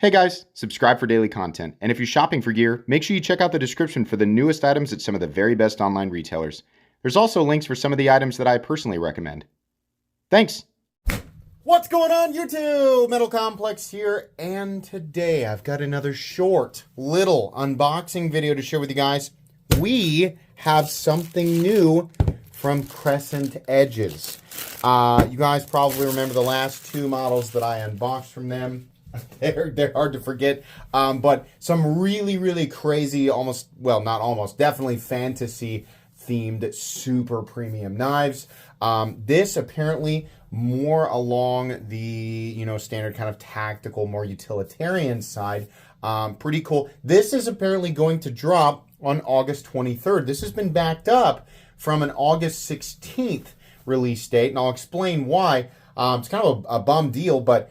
Hey guys, subscribe for daily content. And if you're shopping for gear, make sure you check out the description for the newest items at some of the very best online retailers. There's also links for some of the items that I personally recommend. Thanks! What's going on, YouTube? Metal Complex here, and today I've got another short, little unboxing video to share with you guys. We have something new from Crescent edges. You guys probably remember the last two models that I unboxed from them. They're hard to forget, but some really crazy, definitely fantasy themed super premium knives. This apparently more along the standard kind of tactical, more utilitarian side. Pretty cool. This is apparently going to drop on August 23rd. This has been backed up from an August 16th release date, and I'll explain why. It's kind of a bum deal, but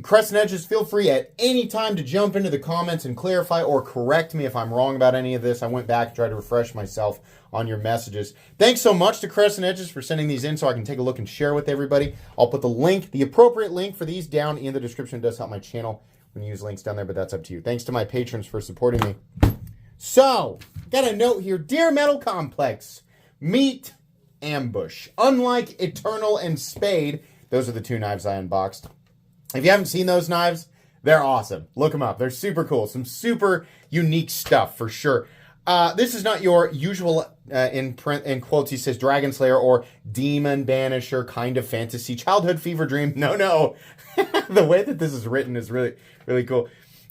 Crescent Edges, feel free at any time to jump into the comments and clarify or correct me if I'm wrong about any of this. I went back and tried to refresh myself on your messages. Thanks so much to Crescent Edges for sending these in so I can take a look and share with everybody. I'll put the appropriate link for these down in the description. It does help my channel when you use links down there, but that's up to you. Thanks to my patrons for supporting me. So, got a note here. Dear Metal Complex, meet Ambush. Unlike Eternal and Spade, those are the two knives I unboxed. If you haven't seen those knives, they're awesome. Look them up. They're super cool. Some super unique stuff for sure. This is not your usual, in quotes, he says, Dragon Slayer or Demon Banisher kind of fantasy childhood fever dream. No. The way that this is written is really cool.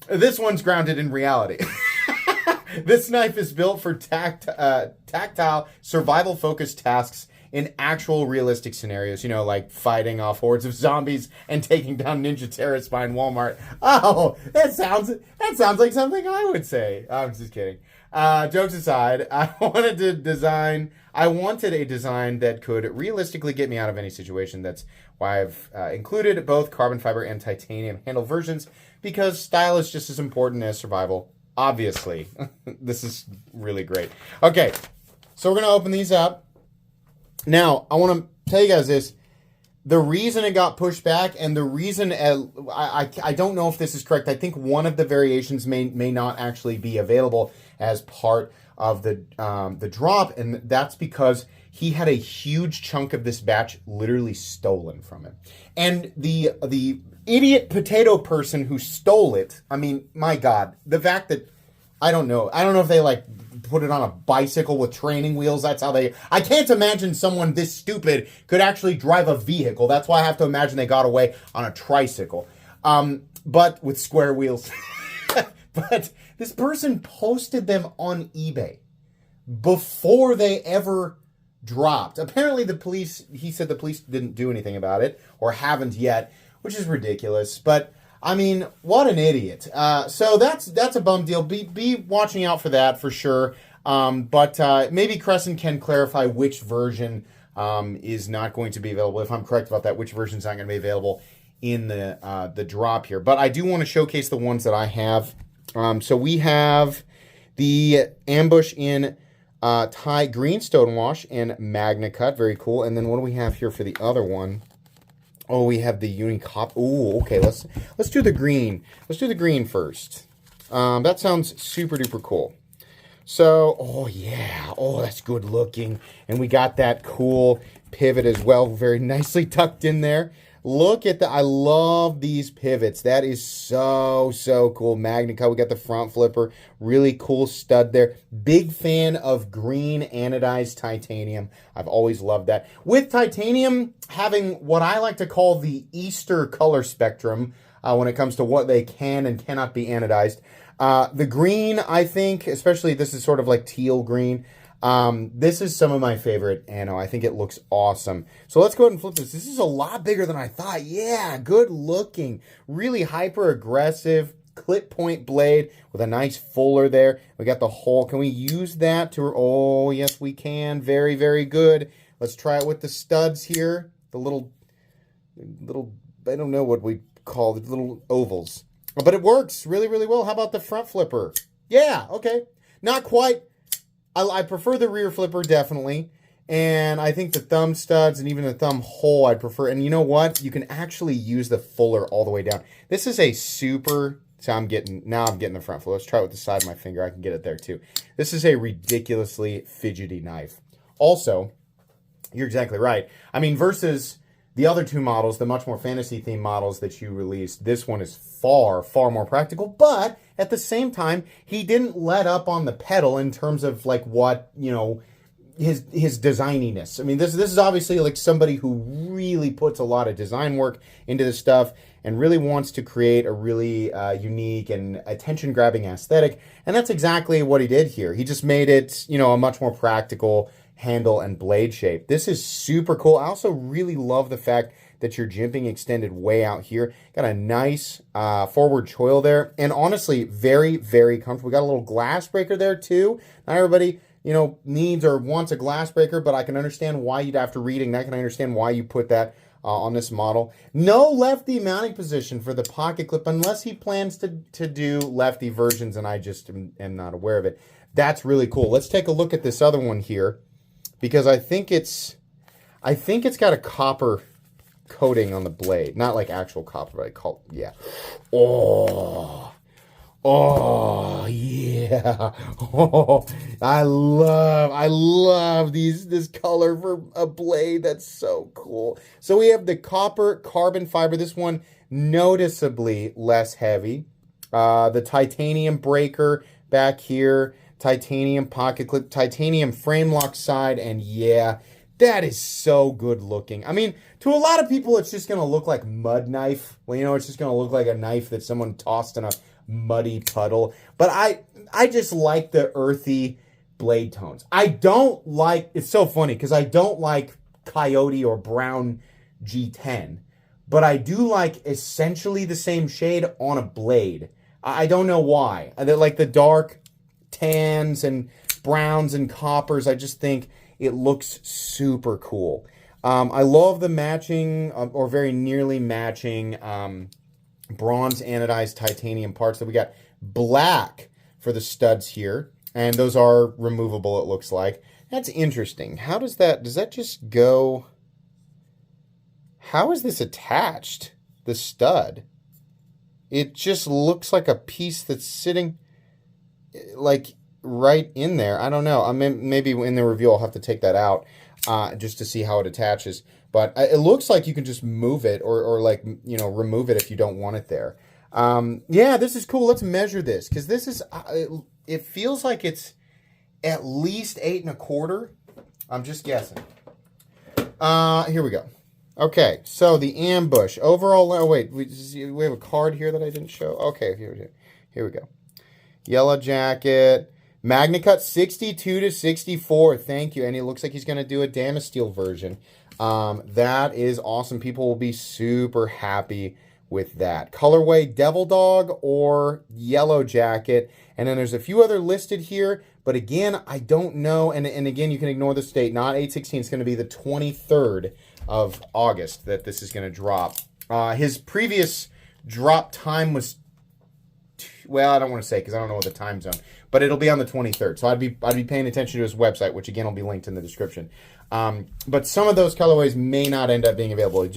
This one's grounded in reality. This knife is built for tactile, survival-focused tasks in actual realistic scenarios, like fighting off hordes of zombies and taking down ninja terrorists behind Walmart. Oh, that sounds like something I would say. I'm just kidding. Jokes aside, I wanted a design that could realistically get me out of any situation. That's why I've included both carbon fiber and titanium handle versions, because style is just as important as survival. Obviously. This is really great. Okay, so we're going to open these up. Now, I want to tell you guys this. The reason it got pushed back, and the reason, I don't know if this is correct. I think one of the variations may not actually be available as part of the drop, and that's because he had a huge chunk of this batch literally stolen from him. And the idiot potato person who stole it, I mean, my God, the fact that, I don't know if they put it on a bicycle with training wheels. That's how I can't imagine someone this stupid could actually drive a vehicle. That's why I have to imagine they got away on a tricycle. But with square wheels. But this person posted them on eBay before they ever dropped. Apparently he said the police didn't do anything about it, or haven't yet, which is ridiculous. But I mean, what an idiot. So that's a bum deal. Be watching out for that for sure. But maybe Crescent can clarify which version is not going to be available. If I'm correct about that, which version's not going to be available in the drop here. But I do want to showcase the ones that I have. So we have the Ambush in Thai Green Stonewash and Magna Cut. Very cool. And then what do we have here for the other one? Oh, we have the Unicop. Ooh, okay. Let's do the green. Let's do the green first. That sounds super duper cool. So, oh yeah. Oh, that's good looking. And we got that cool pivot as well, very nicely tucked in there. Look at I love these pivots. That is so cool. Magna Cut. We got the front flipper. Really cool stud there. Big fan of green anodized titanium. I've always loved that. With titanium having what I like to call the Easter color spectrum when it comes to what they can and cannot be anodized. The green, I think, especially this is sort of like teal green. This is some of my favorite ano. I think it looks awesome. So let's go ahead and flip this. This is a lot bigger than I thought. Yeah, good looking. Really hyper aggressive clip point blade with a nice fuller there. We got the hole. Can we use that to, oh yes we can. Very good. Let's try it with the studs here. The little, I don't know what we call the little ovals. But it works really well. How about the front flipper? Yeah, okay. Not quite. I prefer the rear flipper, definitely. And I think the thumb studs and even the thumb hole I'd prefer. And you know what? You can actually use the fuller all the way down. This is a super So now I'm getting the front flip. Let's try it with the side of my finger. I can get it there too. This is a ridiculously fidgety knife. Also, you're exactly right. I mean, versus the other two models, the much more fantasy themed models that you released, this one is far, far more practical. But at the same time, he didn't let up on the pedal in terms of like what, you know, his designiness. I mean, this is obviously like somebody who really puts a lot of design work into this stuff and really wants to create a really unique and attention-grabbing aesthetic. And that's exactly what he did here. He just made it, you know, a much more practical handle and blade shape. This is super cool. I also really love the fact that your jimping extended way out here. Got a nice forward choil there. And honestly, very, very comfortable. We got a little glass breaker there too. Not everybody, you know, needs or wants a glass breaker, but I can understand why you'd, after reading that, can I understand why you put that on this model. No lefty mounting position for the pocket clip unless he plans to do lefty versions, and I just am not aware of it. That's really cool. Let's take a look at this other one here, because I think it's got a copper coating on the blade. Not like actual copper, but I call it, yeah. Oh, yeah. Oh, I love this color for a blade. That's so cool. So we have the copper carbon fiber. This one noticeably less heavy. The titanium breaker back here. Titanium pocket clip. Titanium frame lock side. And yeah, that is so good looking. I mean, to a lot of people, it's just going to look like mud knife. Well, you know, it's just going to look like a knife that someone tossed in a muddy puddle. But I just like the earthy blade tones. I don't like, it's so funny because I don't like coyote or brown G10, but I do like essentially the same shade on a blade. I don't know why. I like the dark tans and browns and coppers. I just think it looks super cool. I love the matching or very nearly matching bronze anodized titanium parts that we got. Black for the studs here, and those are removable, it looks like. That's interesting. How does that just go? How is this attached, the stud? It just looks like a piece that's sitting like right in there. I don't know. I mean, maybe in the review I'll have to take that out just to see how it attaches. But it looks like you can just move it or like, you know, remove it if you don't want it there. Yeah, this is cool. Let's measure this, because this is, it feels like it's at least 8 1/4. I'm just guessing. Here we go. Okay, so the ambush. Overall, oh wait, we have a card here that I didn't show. Okay, here we go. Yellow jacket. Magna Cut 62 to 64. Thank you. And it looks like he's going to do a Damasteel version. That is awesome. People will be super happy with that. Colorway Devil Dog or Yellow Jacket. And then there's a few other listed here. But again, I don't know. And again, you can ignore the date. Not 8/16. It's going to be the 23rd of August that this is going to drop. His previous drop time was, well, I don't want to say because I don't know what the time zone. But it'll be on the 23rd. So I'd be paying attention to his website, which again will be linked in the description. But some of those colorways may not end up being available.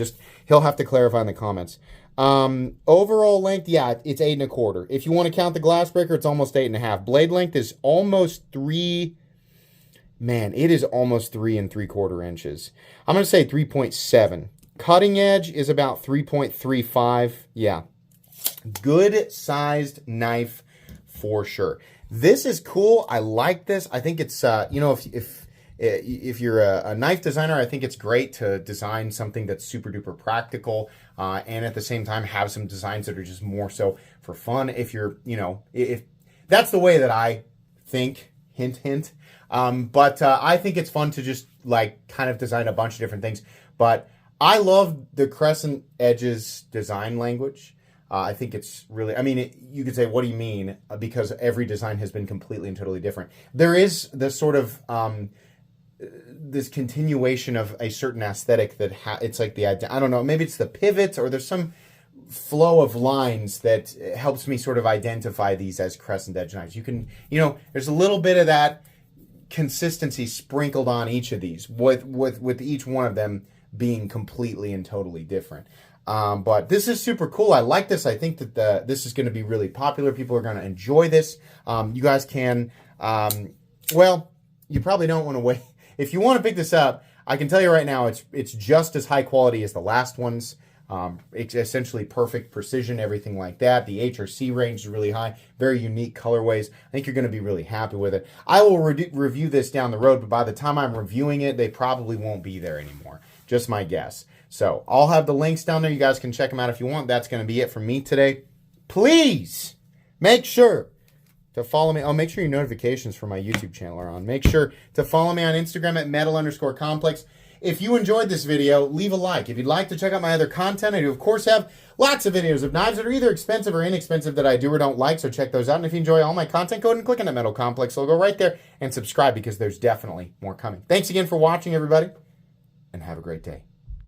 He'll have to clarify in the comments. Overall length, yeah, it's 8 1/4. If you want to count the glass breaker, it's almost 8 1/2. Blade length is almost 3. Man, it is almost 3 3/4 inches. I'm going to say 3.7. Cutting edge is about 3.35. Yeah, good sized knife for sure. This is cool. I like this. I think it's, you know, if you're a knife designer, I think it's great to design something that's super duper practical and at the same time have some designs that are just more so for fun. If you're, you know, if that's the way that I think, hint, hint. But I think it's fun to just like kind of design a bunch of different things. But I love the Crescent Edges design language. I think it's really, I mean, you could say, what do you mean? Because every design has been completely and totally different. There is this sort of, this continuation of a certain aesthetic that it's like the, I don't know, maybe it's the pivots or there's some flow of lines that helps me sort of identify these as Crescent Edge knives. You can, you know, there's a little bit of that consistency sprinkled on each of these with each one of them being completely and totally different. But this is super cool. I like this. I think that this is going to be really popular. People are going to enjoy this. You guys can, well, you probably don't want to wait. If you want to pick this up, I can tell you right now, it's just as high quality as the last ones. It's essentially perfect precision, everything like that. The HRC range is really high, very unique colorways. I think you're going to be really happy with it. I will review this down the road, but by the time I'm reviewing it, they probably won't be there anymore. Just my guess. So I'll have the links down there. You guys can check them out if you want. That's going to be it from me today. Please make sure to follow me. Oh, make sure your notifications for my YouTube channel are on. Make sure to follow me on Instagram at metal_complex. If you enjoyed this video, leave a like. If you'd like to check out my other content, I do, of course, have lots of videos of knives that are either expensive or inexpensive that I do or don't like, so check those out. And if you enjoy all my content, go ahead and click on that Metal Complex logo right there and subscribe because there's definitely more coming. Thanks again for watching, everybody, and have a great day.